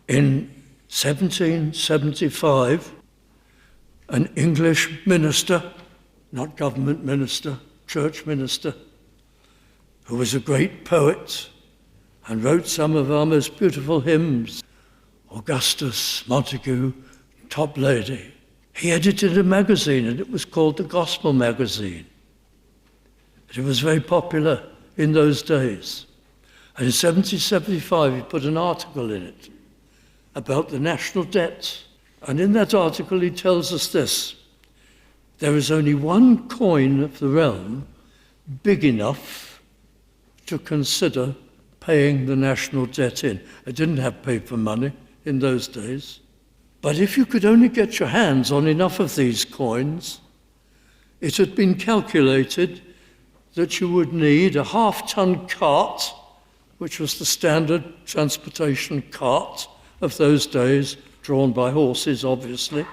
In 1775, an English minister, not government minister, church minister, who was a great poet and wrote some of our most beautiful hymns, Augustus, Montague, Top Lady. He edited a magazine, and it was called the Gospel Magazine. It was very popular in those days. And in 1775, he put an article in it about the national debt. And in that article, he tells us this: there is only one coin of the realm big enough to consider paying the national debt in. It didn't have paper money in those days. But if you could only get your hands on enough of these coins, it had been calculated that you would need a half-ton cart, which was the standard transportation cart of those days, drawn by horses, obviously.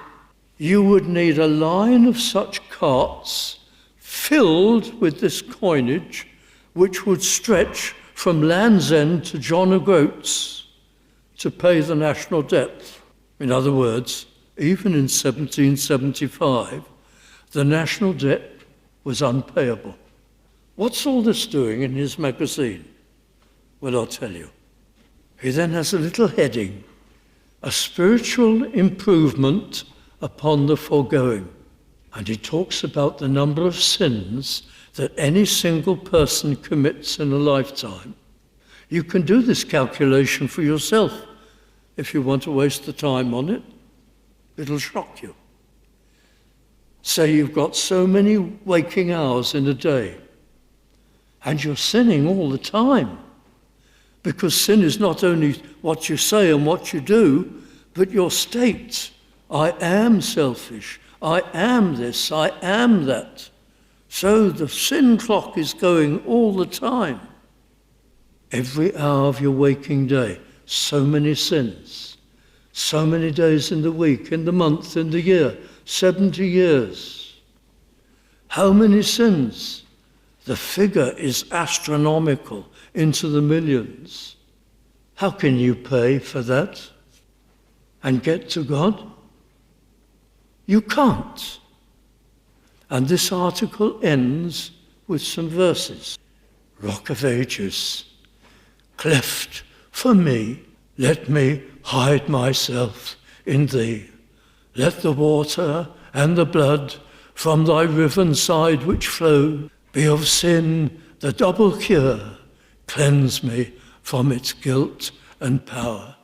You would need a line of such carts filled with this coinage, which would stretch from Land's End to John O'Groats to pay the national debt. In other words, even in 1775, the national debt was unpayable. What's all this doing in his magazine? Well, I'll tell you. He then has a little heading: a spiritual improvement upon the foregoing. And he talks about the number of sins that any single person commits in a lifetime. You can do this calculation for yourself if you want to waste the time on it. It'll shock you. Say you've got so many waking hours in a day, and you're sinning all the time. Because sin is not only what you say and what you do, but your state. I am selfish. I am this. I am that. So the sin clock is going all the time. Every hour of your waking day, so many sins. So many days in the week, in the month, in the year, 70 years. How many sins? The figure is astronomical, into the millions. How can you pay for that and get to God? You can't. And this article ends with some verses. Rock of Ages, cleft for me, let me hide myself in thee. Let the water and the blood from thy riven side which flow be of sin the double cure. Cleanse me from its guilt and power.